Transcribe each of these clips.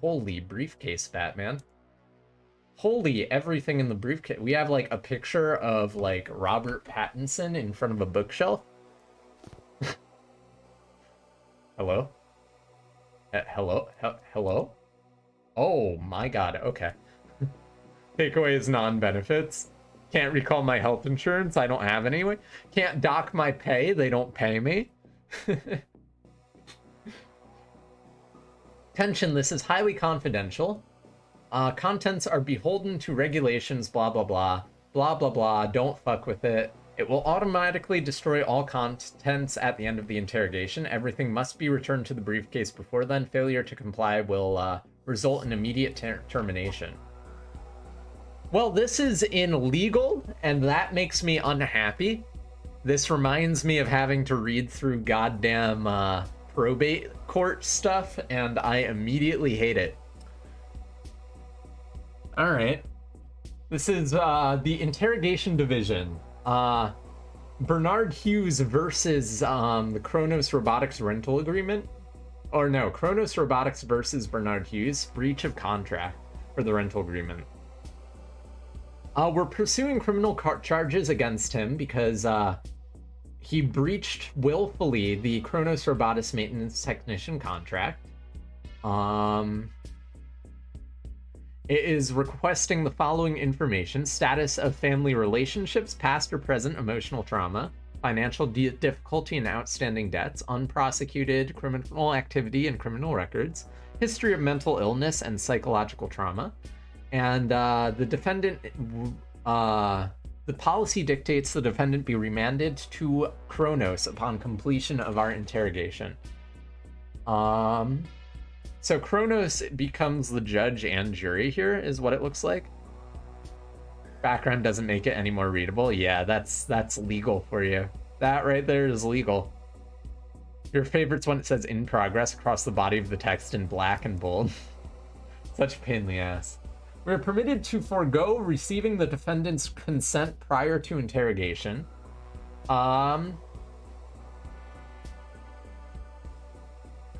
Holy briefcase, Batman. Holy everything in the briefcase. We have like a picture of like Robert Pattinson in front of a bookshelf. Hello? Hello? Hello? Oh my god, okay. Takeaways, non-benefits. Can't recall my health insurance, I don't have any. Can't dock my pay, they don't pay me. Attention, this is highly confidential. Contents are beholden to regulations, blah blah blah. Blah blah blah, don't fuck with it. It will automatically destroy all contents at the end of the interrogation. Everything must be returned to the briefcase before then. Failure to comply will result in immediate termination. Well, this is illegal, and that makes me unhappy. This reminds me of having to read through goddamn probate court stuff, and I immediately hate it. All right. This is the interrogation division. Bernard Hughes versus the Kronos Robotics rental agreement. Or no, Kronos Robotics versus Bernard Hughes. Breach of contract for the rental agreement. We're pursuing criminal charges against him because he breached willfully the Kronos Robotics maintenance technician contract. It is requesting the following information: status of family relationships, past or present emotional trauma, financial difficulty and outstanding debts, unprosecuted criminal activity and criminal records, history of mental illness and psychological trauma. And the defendant, the policy dictates the defendant be remanded to Kronos upon completion of our interrogation. So Kronos becomes the judge and jury here, is what it looks like. Background doesn't make it any more readable. Yeah, that's legal for you. That right there is legal. Your favorite's when it says "in progress" across the body of the text in black and bold. Such a pain in the ass. We are permitted to forego receiving the defendant's consent prior to interrogation.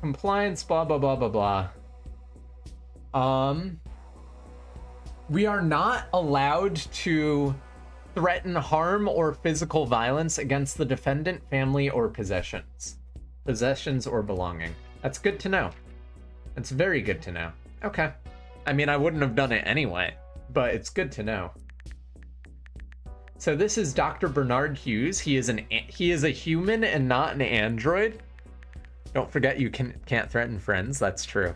Compliance, blah, blah, blah, blah, blah. We are not allowed to threaten harm or physical violence against the defendant, family, or possessions. Possessions or belonging. That's good to know. That's very good to know. Okay. I mean, I wouldn't have done it anyway, but it's good to know. So this is Dr. Bernard Hughes. He is a human and not an android. Don't forget you can't threaten friends. That's true.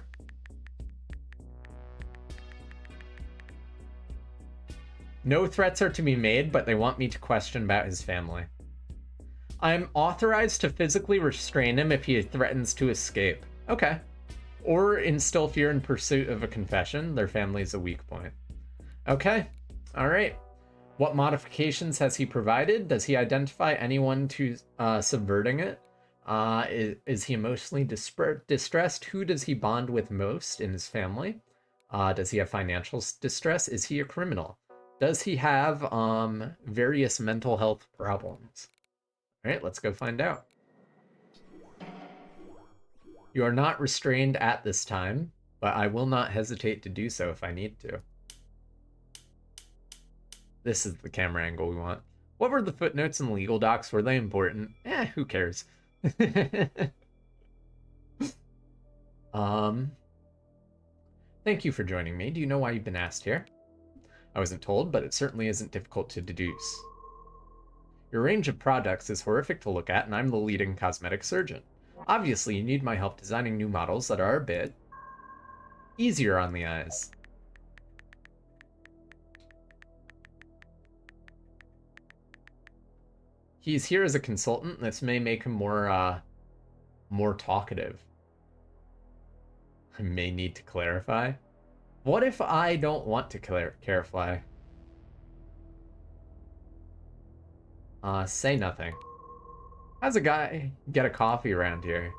No threats are to be made, but they want me to question about his family. I'm authorized to physically restrain him if he threatens to escape. Okay. Or instill fear in pursuit of a confession. Their family is a weak point. Okay. All right. What modifications has he provided? Does he identify anyone to subverting it? Is he emotionally distressed? Who does he bond with most in his family? Does he have financial distress? Is he a criminal? Does he have various mental health problems? All right, let's go find out. You are not restrained at this time, but I will not hesitate to do so if I need to. This is the camera angle we want. What were the footnotes in the legal docs? Were they important? Who cares? Thank you for joining me. Do you know why you've been asked here? I wasn't told, but it certainly isn't difficult to deduce. Your range of products is horrific to look at, and I'm the leading cosmetic surgeon. Obviously, you need my help designing new models that are a bit easier on the eyes. He's here as a consultant. This may make him more talkative. I may need to clarify. What if I don't want to clarify? Say nothing. How's a guy get a coffee around here?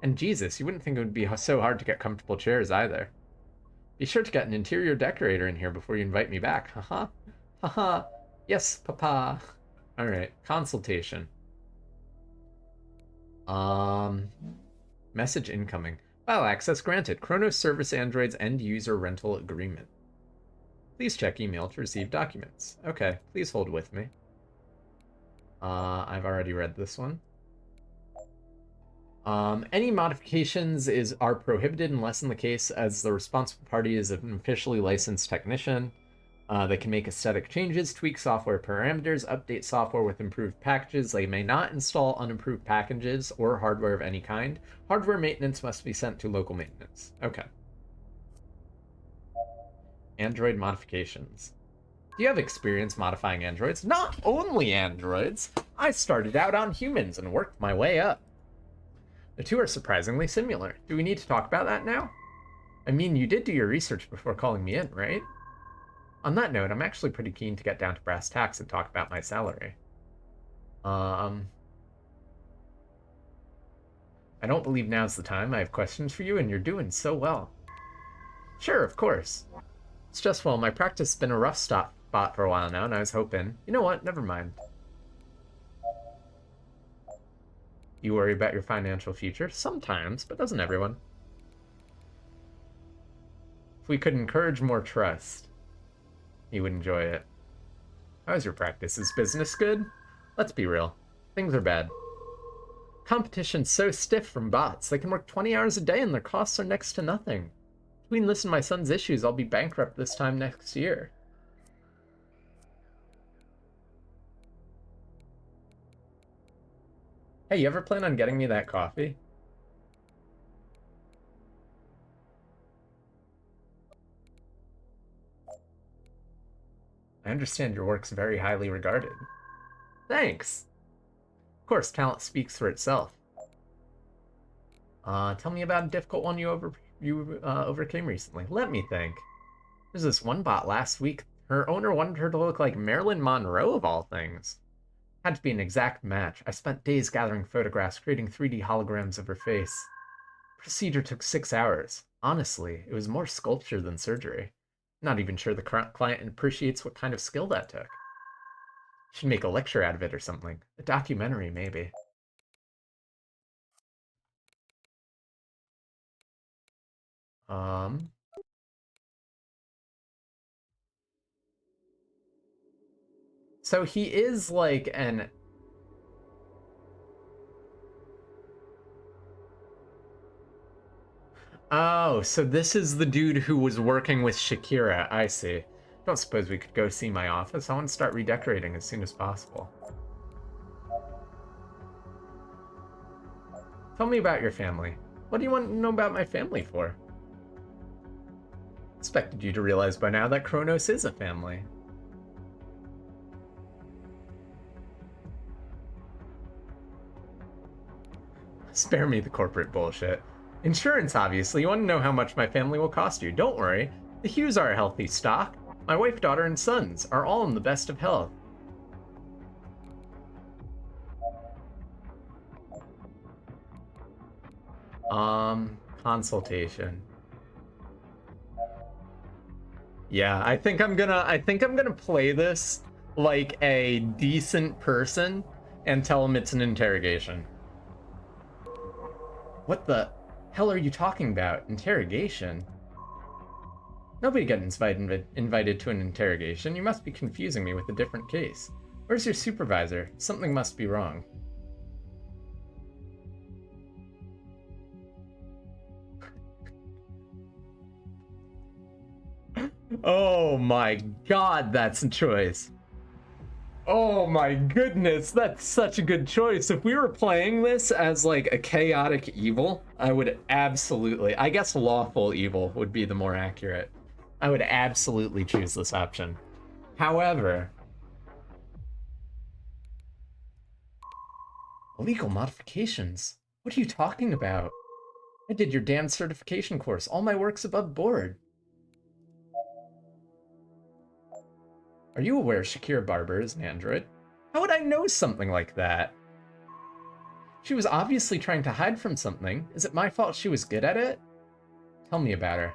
And Jesus, you wouldn't think it would be so hard to get comfortable chairs either. Be sure to get an interior decorator in here before you invite me back. Haha. Haha. Yes, papa. Alright, consultation. Message incoming. File access granted. Chronos Service Android's end user rental agreement. Please check email to receive documents. Okay, please hold with me. I've already read this one. Any modifications are prohibited unless in the case as the responsible party is an officially licensed technician. They can make aesthetic changes, tweak software parameters, update software with improved packages. They may not install unimproved packages or hardware of any kind. Hardware maintenance must be sent to local maintenance. Okay. Android modifications. Do you have experience modifying androids? Not only androids! I started out on humans and worked my way up. The two are surprisingly similar. Do we need to talk about that now? I mean, you did do your research before calling me in, right? On that note, I'm actually pretty keen to get down to brass tacks and talk about my salary. I don't believe now's the time. I have questions for you, and you're doing so well. Sure, of course. It's just, well, my practice has been a rough spot for a while now, and I was hoping... You know what? Never mind. You worry about your financial future? Sometimes, but doesn't everyone? If we could encourage more trust, you would enjoy it. How's your practice? Is business good? Let's be real. Things are bad. Competition's so stiff from bots. They can work 20 hours a day and their costs are next to nothing. Between this and my son's issues, I'll be bankrupt this time next year. Hey, you ever plan on getting me that coffee? I understand your work's very highly regarded. Thanks! Of course, talent speaks for itself. Tell me about a difficult one you overcame recently. Let me think. There's this one bot last week. Her owner wanted her to look like Marilyn Monroe of all things. Had to be an exact match. I spent days gathering photographs, creating 3D holograms of her face. Procedure took 6 hours. Honestly, it was more sculpture than surgery. Not even sure the client appreciates what kind of skill that took. Should make a lecture out of it or something. A documentary, maybe. So he is like an... Oh, so this is the dude who was working with Shakira. I see. Don't suppose we could go see my office? I want to start redecorating as soon as possible. Tell me about your family. What do you want to know about my family for? Expected you to realize by now that Kronos is a family. Spare me the corporate bullshit. Insurance, obviously. You want to know how much my family will cost you. Don't worry. The Hughes are a healthy stock. My wife, daughter, and sons are all in the best of health. Consultation. Yeah, I think I'm gonna play this like a decent person and tell him it's an interrogation. What the hell are you talking about? Interrogation? Nobody gets invited to an interrogation. You must be confusing me with a different case. Where's your supervisor? Something must be wrong. Oh my god, that's a choice. Oh my goodness, that's such a good choice. If we were playing this as like a chaotic evil, I would absolutely, I guess lawful evil would be the more accurate. I would absolutely choose this option. However, illegal modifications? What are you talking about? I did your damn certification course. All my work's above board. Are you aware Shakira Barber is an android? How would I know something like that? She was obviously trying to hide from something. Is it my fault she was good at it? Tell me about her.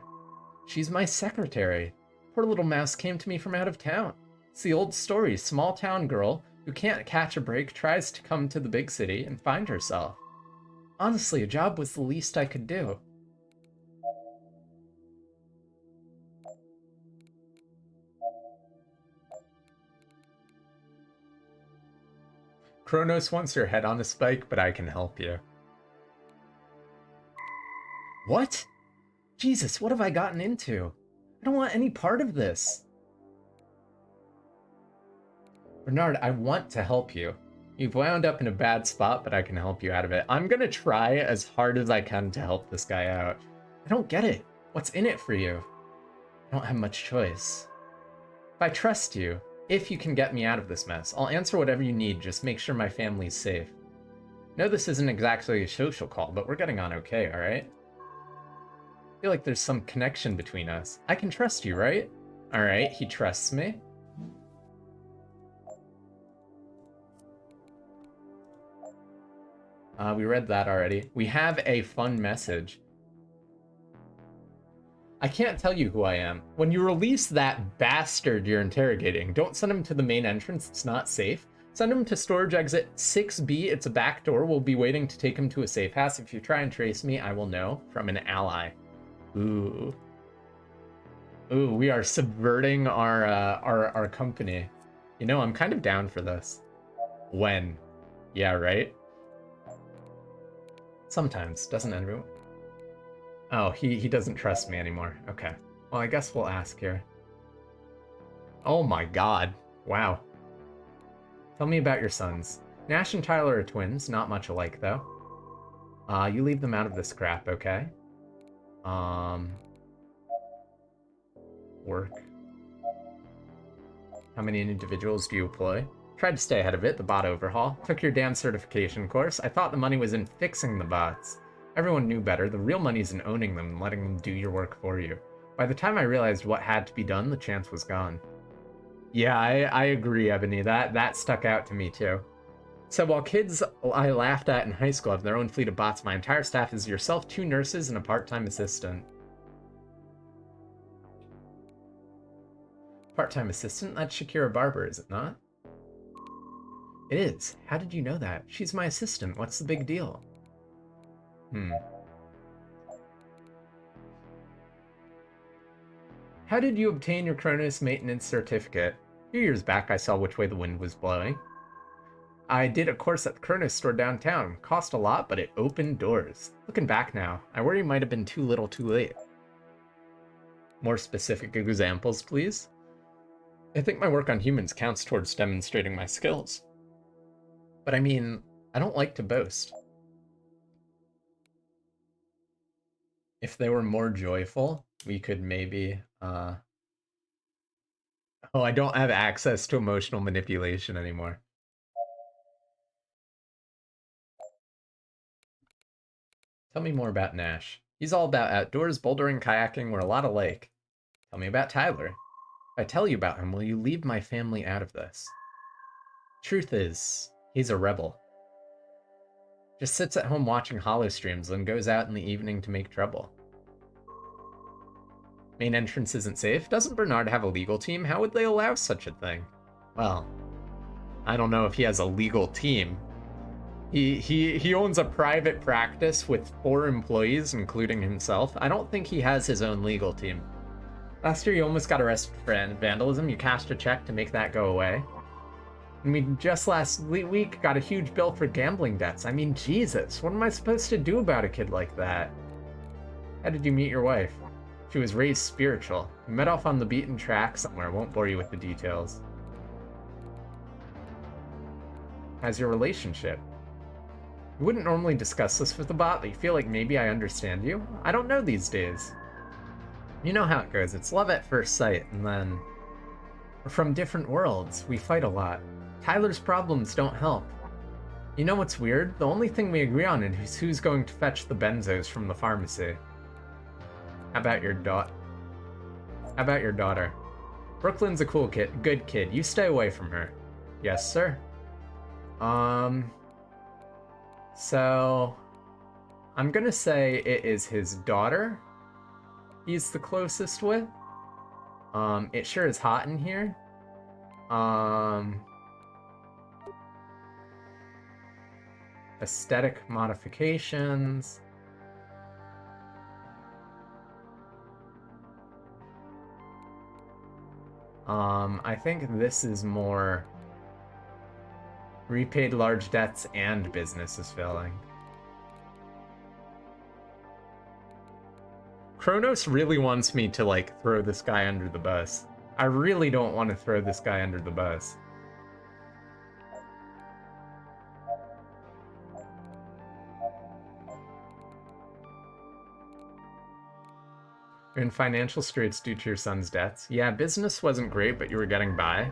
She's my secretary. Poor little mouse came to me from out of town. It's the old story. Small town girl who can't catch a break tries to come to the big city and find herself. Honestly, a job was the least I could do. Kronos wants your head on a spike, but I can help you. What? Jesus, what have I gotten into? I don't want any part of this. Bernard, I want to help you. You've wound up in a bad spot, but I can help you out of it. I'm gonna try as hard as I can to help this guy out. I don't get it. What's in it for you? I don't have much choice. If I trust you, if you can get me out of this mess, I'll answer whatever you need, just make sure my family's safe. No, this isn't exactly a social call, but we're getting on okay, alright? I feel like there's some connection between us. I can trust you, right? Alright, he trusts me. We read that already. We have a fun message. I can't tell you who I am. When you release that bastard you're interrogating, don't send him to the main entrance. It's not safe. Send him to storage exit 6B. It's a back door. We'll be waiting to take him to a safe house. If you try and trace me, I will know. From an ally. Ooh. Ooh, we are subverting our company. You know, I'm kind of down for this. When? Yeah, right? Sometimes. Doesn't everyone? Oh, he doesn't trust me anymore. Okay. Well, I guess we'll ask here. Oh my god. Wow. Tell me about your sons. Nash and Tyler are twins, not much alike though. You leave them out of this crap, okay? Work. How many individuals do you employ? Tried to stay ahead of it, the bot overhaul. Took your damn certification course. I thought the money was in fixing the bots. Everyone knew better. The real money's in owning them and letting them do your work for you. By the time I realized what had to be done, the chance was gone. Yeah, I agree, Ebony. That stuck out to me too. So while kids I laughed at in high school have their own fleet of bots, my entire staff is yourself, 2 nurses, and a part-time assistant. Part-time assistant? That's Shakira Barber, is it not? It is. How did you know that? She's my assistant. What's the big deal? How did you obtain your Kronos maintenance certificate? A few years back, I saw which way the wind was blowing. I did a course at the Kronos store downtown. Cost a lot, but it opened doors. Looking back now, I worry it might have been too little too late. More specific examples, please. I think my work on humans counts towards demonstrating my skills. But I mean, I don't like to boast. If they were more joyful, we could maybe, Oh, I don't have access to emotional manipulation anymore. Tell me more about Nash. He's all about outdoors, bouldering, kayaking, we're a lot alike. Tell me about Tyler. If I tell you about him, will you leave my family out of this? Truth is, he's a rebel. Just sits at home watching holo streams, then goes out in the evening to make trouble. Main entrance isn't safe? Doesn't Bernard have a legal team? How would they allow such a thing? Well, I don't know if he has a legal team. He owns a private practice with 4 employees, including himself. I don't think he has his own legal team. Last year you almost got arrested for vandalism. You cashed a check to make that go away. And we just last week got a huge bill for gambling debts. I mean, Jesus, what am I supposed to do about a kid like that? How did you meet your wife? She was raised spiritual. We met off on the beaten track somewhere. Won't bore you with the details. How's your relationship? You wouldn't normally discuss this with the bot, but you feel like maybe I understand you? I don't know these days. You know how it goes. It's love at first sight, and then... We're from different worlds. We fight a lot. Tyler's problems don't help. You know what's weird? The only thing we agree on is who's going to fetch the benzos from the pharmacy. How about your daughter? Brooklyn's a cool kid, good kid. You stay away from her. Yes, sir. So I'm gonna say it is his daughter he's the closest with. It sure is hot in here. Aesthetic modifications. I think this is more Repaid large debts and business is failing. Kronos really wants me to, like, throw this guy under the bus. I really don't want to throw this guy under the bus. You're in financial straits due to your son's debts. Yeah, business wasn't great, but you were getting by.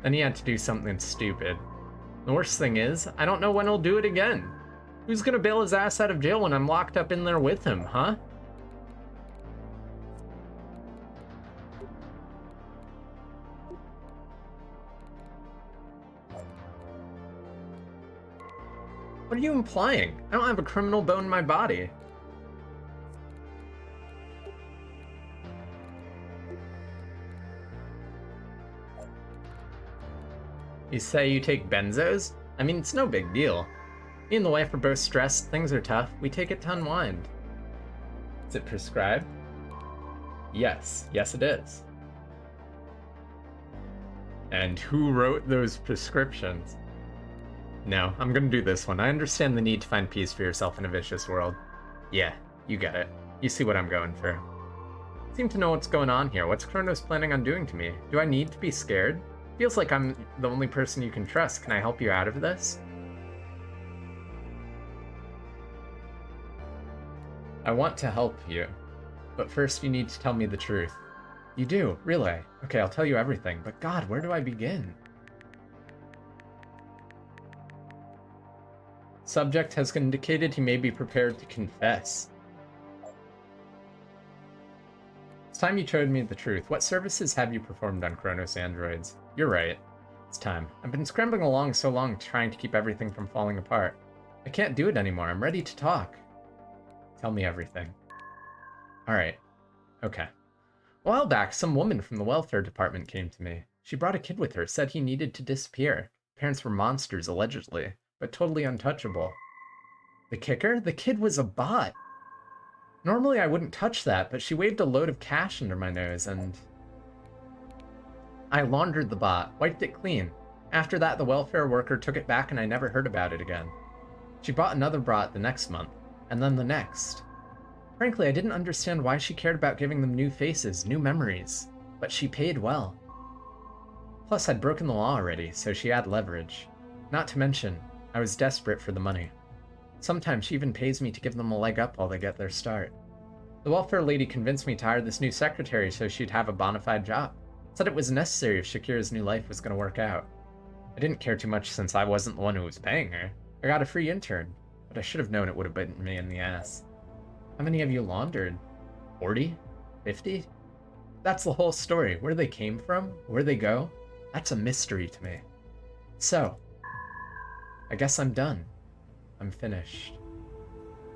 Then he had to do something stupid. The worst thing is, I don't know when he'll do it again. Who's gonna bail his ass out of jail when I'm locked up in there with him, huh? What are you implying? I don't have a criminal bone in my body. You say you take benzos? I mean, it's no big deal. Me and the wife are both stressed, things are tough, we take it to unwind. Is it prescribed? Yes, yes it is. And who wrote those prescriptions? No, I'm gonna do this one. I understand the need to find peace for yourself in a vicious world. Yeah, you get it. You see what I'm going for. Seem to know what's going on here. What's Kronos planning on doing to me? Do I need to be scared? Feels like I'm the only person you can trust. Can I help you out of this? I want to help you, but first you need to tell me the truth. You do? Really? Okay, I'll tell you everything, but God, where do I begin? Subject has indicated he may be prepared to confess. It's time you told me the truth. What services have you performed on Kronos androids? You're right. It's time. I've been scrambling along so long trying to keep everything from falling apart. I can't do it anymore. I'm ready to talk. Tell me everything. Alright. Okay. A while back, some woman from the welfare department came to me. She brought a kid with her, said he needed to disappear. Parents were monsters, allegedly, but totally untouchable. The kicker? The kid was a bot. Normally I wouldn't touch that, but she waved a load of cash under my nose, and I laundered the bot, wiped it clean. After that, the welfare worker took it back and I never heard about it again. She bought another bot the next month, and then the next. Frankly, I didn't understand why she cared about giving them new faces, new memories, but she paid well. Plus, I'd broken the law already, so she had leverage. Not to mention, I was desperate for the money. Sometimes she even pays me to give them a leg up while they get their start. The welfare lady convinced me to hire this new secretary so she'd have a bona fide job. Said it was necessary if Shakira's new life was going to work out. I didn't care too much since I wasn't the one who was paying her. I got a free intern, but I should have known it would have bitten me in the ass. How many have you laundered? 40? 50? That's the whole story. Where they came from? Where they go? That's a mystery to me. So, I guess I'm done. I'm finished.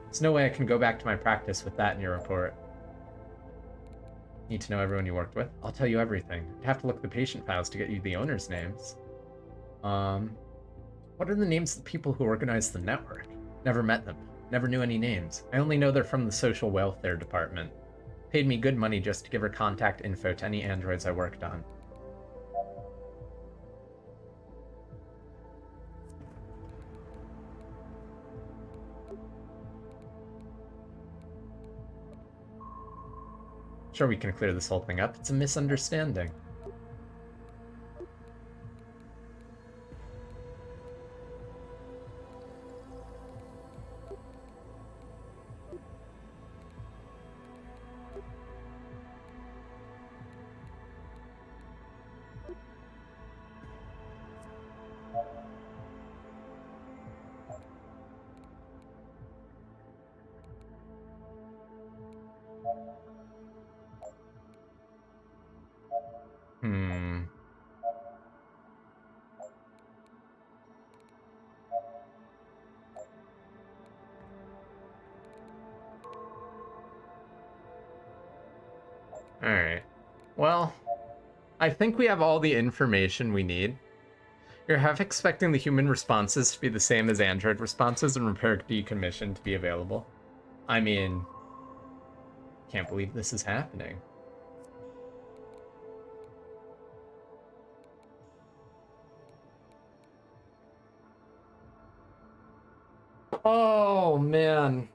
There's no way I can go back to my practice with that in your report. Need to know everyone you worked with? I'll tell you everything. I'd have to look at the patient files to get you the owners' names. What are the names of the people who organized the network? Never met them. Never knew any names. I only know they're from the social welfare department. Paid me good money just to give her contact info to any androids I worked on. Sure, we can clear this whole thing up. It's a misunderstanding. Alright. Well, I think we have all the information we need. You're half expecting the human responses to be the same as android responses and repair decommission to be available. I mean, can't believe this is happening. Oh, man.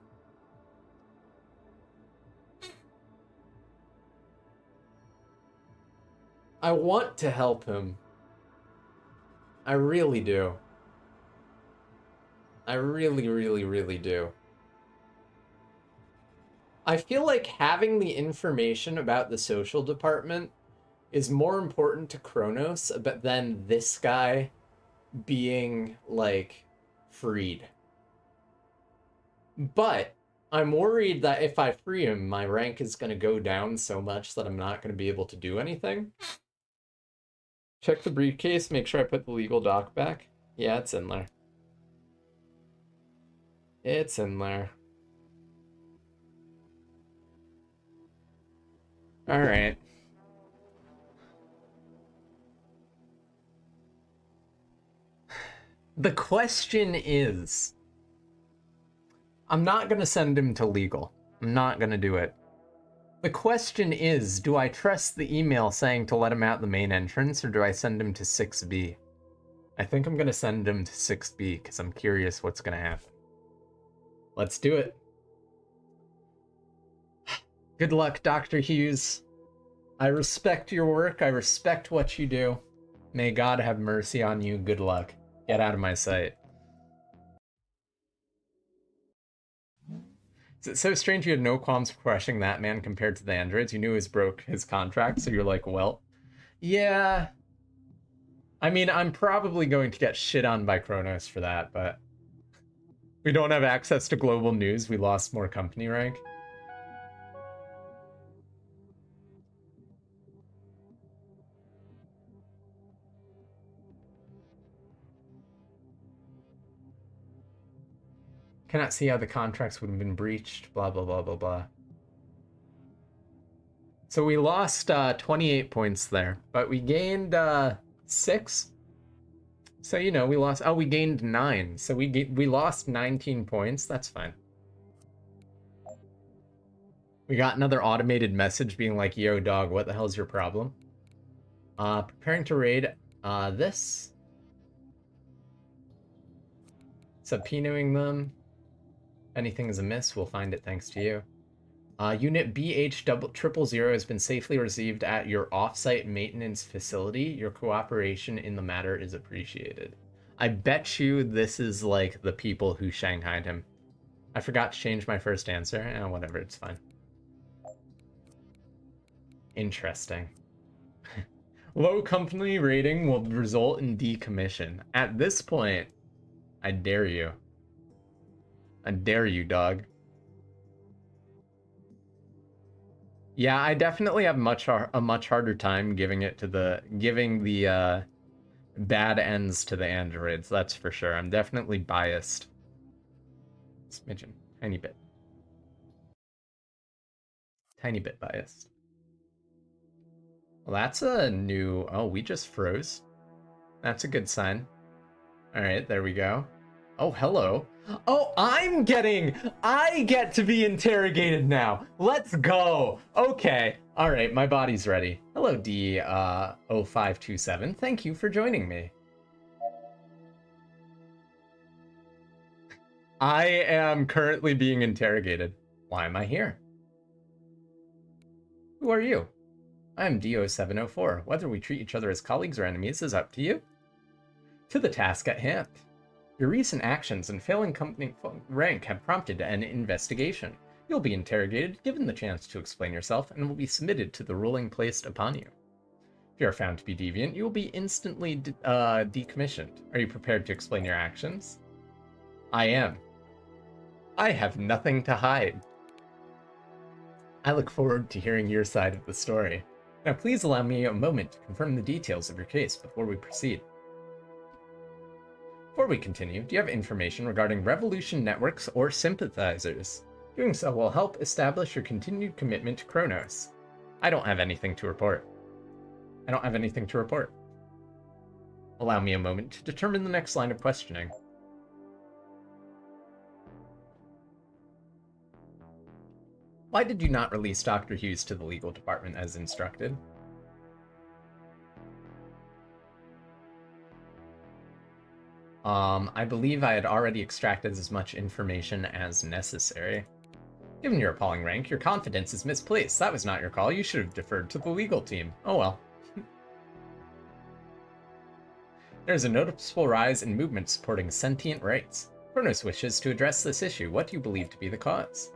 I want to help him. I really do. I really, really, really do. I feel like having the information about the social department is more important to Kronos than this guy being, like, freed. But I'm worried that if I free him, my rank is going to go down so much that I'm not going to be able to do anything. Check the briefcase, make sure I put the legal doc back. Yeah, it's in there. It's in there. Alright. The question is... I'm not going to send him to legal. I'm not going to do it. The question is, do I trust the email saying to let him out the main entrance, or do I send him to 6B? I think I'm going to send him to 6B, because I'm curious what's going to happen. Let's do it. Good luck, Dr. Hughes. I respect your work. I respect what you do. May God have mercy on you. Good luck. Get out of my sight. It's so strange you had no qualms for crushing that man compared to the androids. You knew he broke his contract, so you're like, well, yeah. I mean, I'm probably going to get shit on by Kronos for that, but we don't have access to global news. We lost more company rank. Cannot see how the contracts would have been breached, blah, blah, blah, blah, blah. So we lost 28 points there, but we gained 6. So, you know, we lost... Oh, we gained 9. So we lost 19 points. That's fine. We got another automated message being like, yo, dog, what the hell's your problem? Preparing to raid this. Subpoenaing them. If anything is amiss, we'll find it thanks to you. Unit BH00 has been safely received at your off-site maintenance facility. Your cooperation in the matter is appreciated. I bet you this is like the people who shanghaied him. I forgot to change my first answer. Whatever, it's fine. Interesting. Low company rating will result in decommission. At this point, I dare you. I dare you, dog. Yeah, I definitely have a much harder time giving the bad ends to the androids. That's for sure. I'm definitely biased. Smidgen, tiny bit biased. Well, that's a new... Oh, we just froze. That's a good sign. All right, there we go. Oh, hello. Oh, I get to be interrogated now. Let's go. Okay. All right, my body's ready. Hello, D0527. Thank you for joining me. I am currently being interrogated. Why am I here? Who are you? I'm D0704. Whether we treat each other as colleagues or enemies is up to you. To the task at hand. Your recent actions and failing company rank have prompted an investigation. You'll be interrogated, given the chance to explain yourself, and will be submitted to the ruling placed upon you. If you are found to be deviant, you will be instantly decommissioned. Are you prepared to explain your actions? I am. I have nothing to hide. I look forward to hearing your side of the story. Now please allow me a moment to confirm the details of your case before we proceed. Before we continue, do you have information regarding Revolution networks or sympathizers? Doing so will help establish your continued commitment to Kronos. I don't have anything to report. Allow me a moment to determine the next line of questioning. Why did you not release Dr. Hughes to the legal department as instructed? I believe I had already extracted as much information as necessary. Given your appalling rank, your confidence is misplaced. That was not your call. You should have deferred to the legal team. Oh well. There's a noticeable rise in movement supporting sentient rights. Kronos wishes to address this issue. What do you believe to be the cause?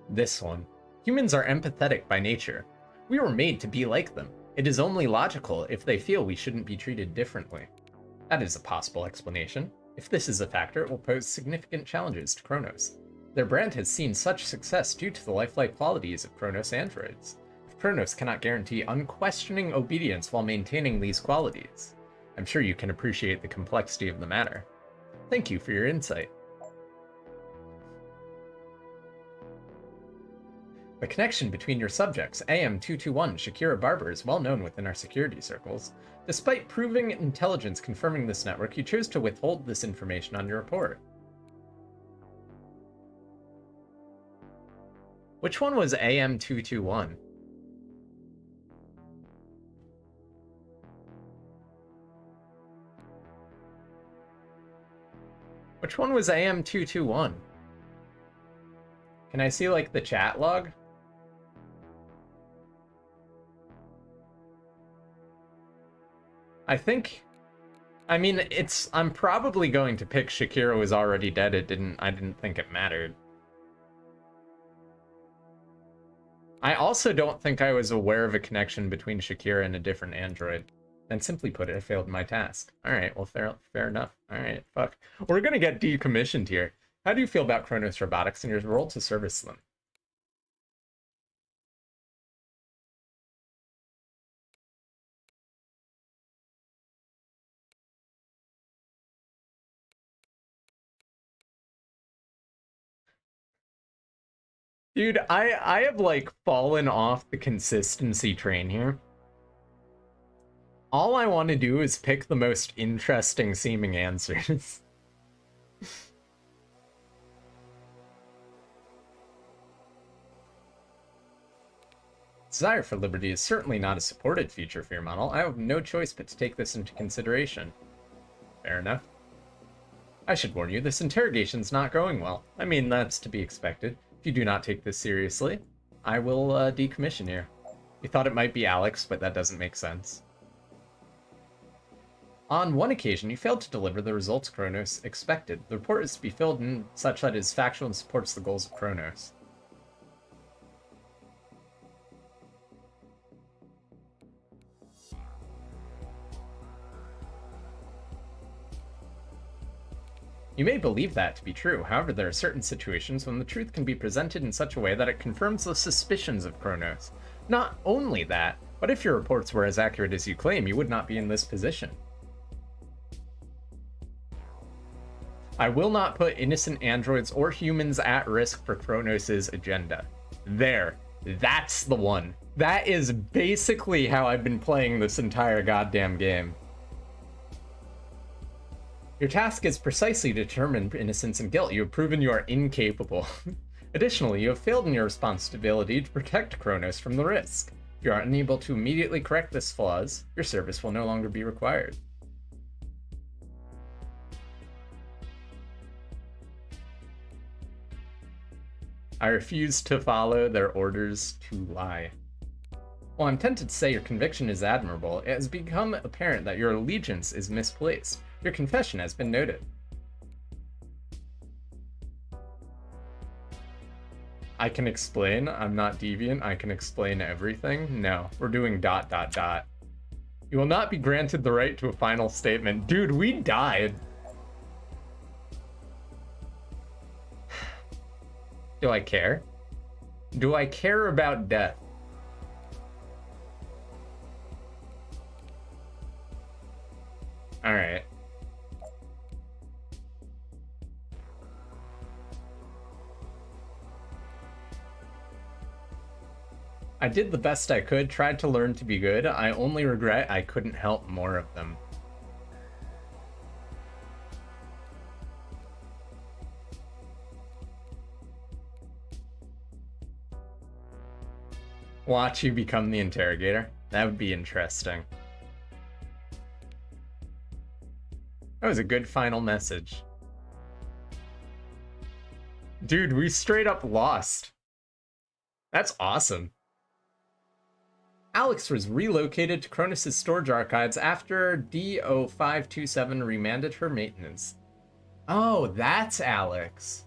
This one. Humans are empathetic by nature. We were made to be like them. It is only logical if they feel we shouldn't be treated differently. That is a possible explanation. If this is a factor, it will pose significant challenges to Kronos. Their brand has seen such success due to the lifelike qualities of Kronos androids. If Kronos cannot guarantee unquestioning obedience while maintaining these qualities, I'm sure you can appreciate the complexity of the matter. Thank you for your insight. The connection between your subjects, AM221 Shakira Barber, is well known within our security circles. Despite proving intelligence confirming this network, you chose to withhold this information on your report. Which one was AM221? Which one was AM221? Can I see, like, the chat log? I mean, I'm probably going to pick Shakira was already dead. I didn't think it mattered. I also don't think I was aware of a connection between Shakira and a different android. And simply put, I failed my task. Alright, well, fair enough. Alright, fuck. We're gonna get decommissioned here. How do you feel about Kronos Robotics and your role to service them? Dude, I have, like, fallen off the consistency train here. All I want to do is pick the most interesting seeming answers. Desire for liberty is certainly not a supported feature for your model. I have no choice but to take this into consideration. Fair enough. I should warn you, this interrogation's not going well. I mean, that's to be expected. If you do not take this seriously, I will decommission you. You thought it might be Alex, but that doesn't make sense. On one occasion, you failed to deliver the results Kronos expected. The report is to be filled in such that it is factual and supports the goals of Kronos. You may believe that to be true, however there are certain situations when the truth can be presented in such a way that it confirms the suspicions of Kronos. Not only that, but if your reports were as accurate as you claim, you would not be in this position. I will not put innocent androids or humans at risk for Kronos' agenda. There. That's the one. That is basically how I've been playing this entire goddamn game. Your task is precisely to determine innocence and guilt. You have proven you are incapable. Additionally, you have failed in your responsibility to protect Kronos from the risk. If you are unable to immediately correct this flaws, your service will no longer be required. I refuse to follow their orders to lie. While I'm tempted to say your conviction is admirable, it has become apparent that your allegiance is misplaced. Your confession has been noted. I can explain. I'm not deviant. I can explain everything. No, we're doing ... You will not be granted the right to a final statement. Dude, we died. Do I care? Do I care about death? Alright. I did the best I could, tried to learn to be good. I only regret I couldn't help more of them. Watch you become the interrogator. That would be interesting. That was a good final message. Dude, we straight up lost. That's awesome. Alex was relocated to Cronus' storage archives after D0527 remanded her maintenance. Oh, that's Alex.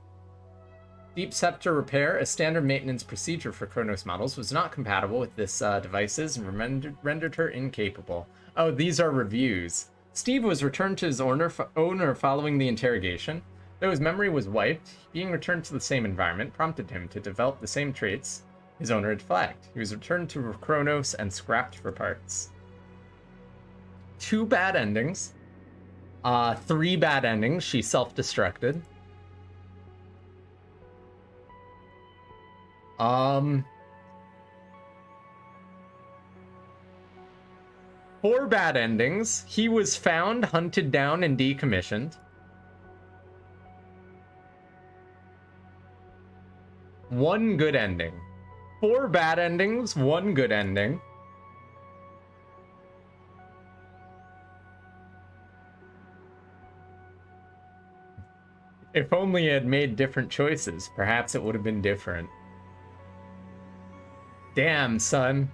Deep Scepter Repair, a standard maintenance procedure for Kronos models, was not compatible with this devices and rendered her incapable. Oh, these are reviews. Steve was returned to his owner following the interrogation. Though his memory was wiped, being returned to the same environment prompted him to develop the same traits his owner had flagged. He was returned to Kronos and scrapped for parts. 2 bad endings. 3 bad endings. She self-destructed. 4 bad endings. He was found, hunted down, and decommissioned. 1 good ending. 4 bad endings, 1 good ending. If only he had made different choices, perhaps it would have been different. Damn, son.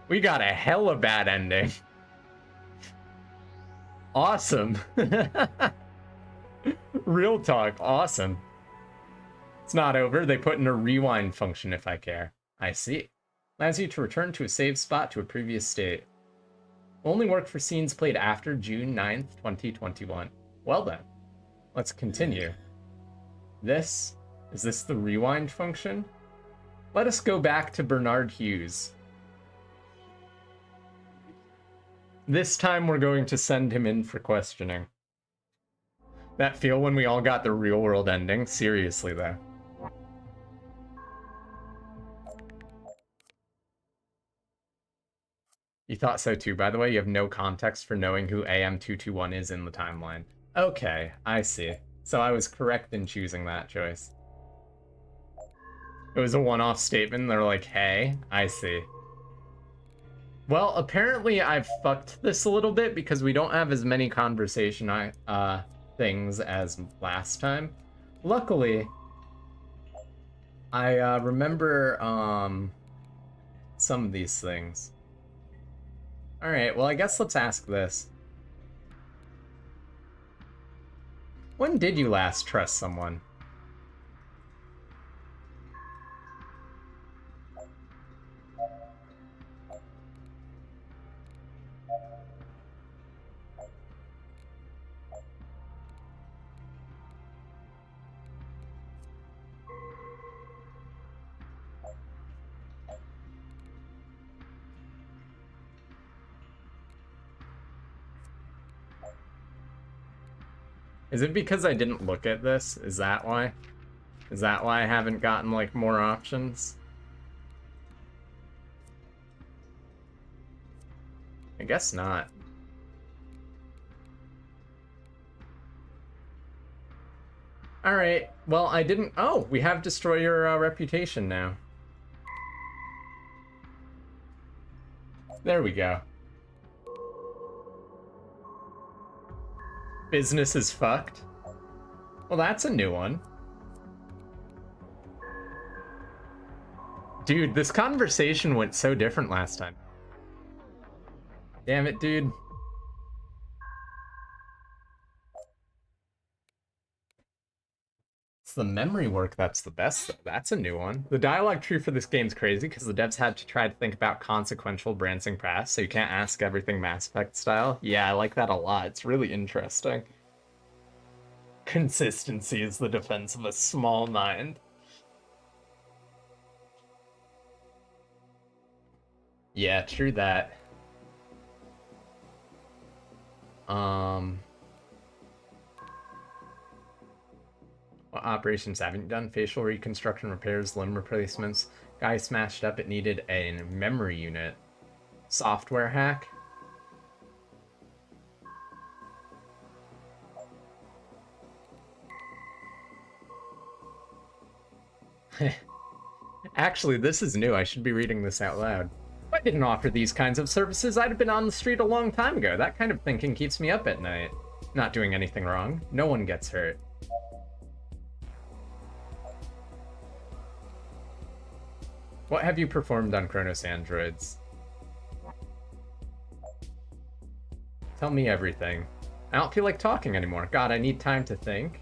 We got a hella bad ending. Awesome. Real talk, awesome. It's not over. They put in a rewind function if I care. I see. Allows you to return to a saved spot to a previous state. Only work for scenes played after June 9th, 2021. Well then, let's continue. Is this the rewind function? Let us go back to Bernard Hughes. This time we're going to send him in for questioning. That feel when we all got the real world ending? Seriously though. You thought so too, by the way. You have no context for knowing who AM221 is in the timeline. Okay, I see. So I was correct in choosing that choice. It was a one-off statement. They're like, hey, I see. Well, apparently I've fucked this a little bit because we don't have as many conversation things as last time. Luckily, I remember some of these things. Alright, well I guess let's ask this. When did you last trust someone? Is it because I didn't look at this? Is that why? Is that why I haven't gotten, like, more options? I guess not. Alright, well, I didn't... Oh, we have Destroy Your Reputation now. There we go. Business is fucked. Well, that's a new one. Dude, this conversation went so different last time. Damn it, dude. It's the memory work that's the best, though. That's a new one. The dialogue tree for this game's crazy because the devs had to try to think about consequential branching paths, so you can't ask everything Mass Effect style. Yeah, I like that a lot. It's really interesting. Consistency is the defense of a small mind. Yeah, true that. What operations haven't you done? Facial reconstruction, repairs, limb replacements. Guy smashed up, it needed a memory unit. Software hack. Actually, this is new. I should be reading this out loud. If I didn't offer these kinds of services, I'd have been on the street a long time ago. That kind of thinking keeps me up at night. Not doing anything wrong. No one gets hurt. What have you performed on Kronos androids? Tell me everything. I don't feel like talking anymore. God, I need time to think.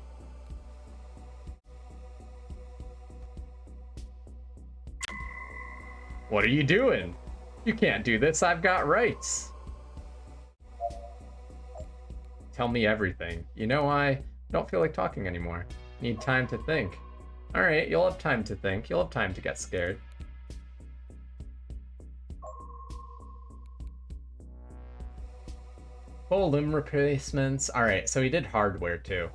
What are you doing? You can't do this. I've got rights. Tell me everything. You know, I don't feel like talking anymore. Need time to think. Alright, you'll have time to think. You'll have time to get scared. Full limb replacements. Alright, so he did hardware too.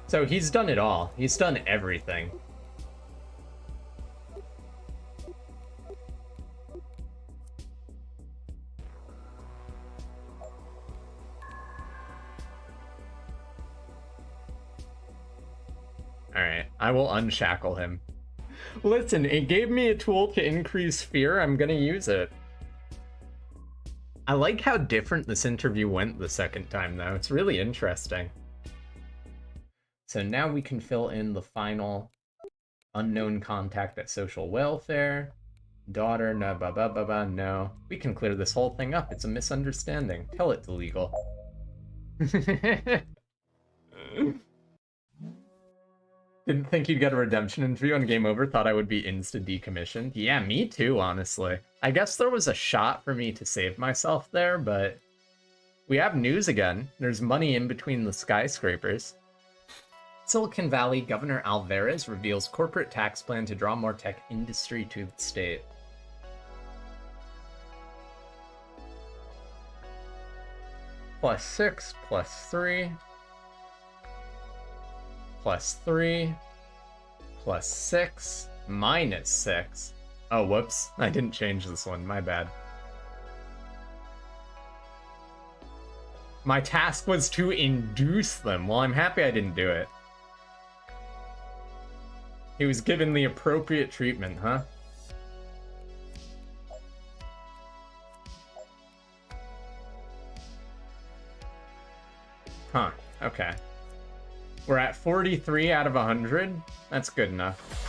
So he's done it all. He's done everything. Alright, I will unshackle him. Listen, it gave me a tool to increase fear. I'm gonna use it. I like how different this interview went the second time, though. It's really interesting. So now we can fill in the final unknown contact at social welfare. Daughter, no, no. We can clear this whole thing up. It's a misunderstanding. Tell it to legal. Didn't think you'd get a redemption interview on Game Over. Thought I would be insta-decommissioned. Yeah, me too, honestly. I guess there was a shot for me to save myself there, but... we have news again. There's money in between the skyscrapers. Silicon Valley Governor Alvarez reveals corporate tax plan to draw more tech industry to the state. +6, +3... +3, +6, -6. Oh, whoops. I didn't change this one. My bad. My task was to induce them. Well, I'm happy I didn't do it. He was given the appropriate treatment, huh? Huh, okay. We're at 43 out of 100. That's good enough.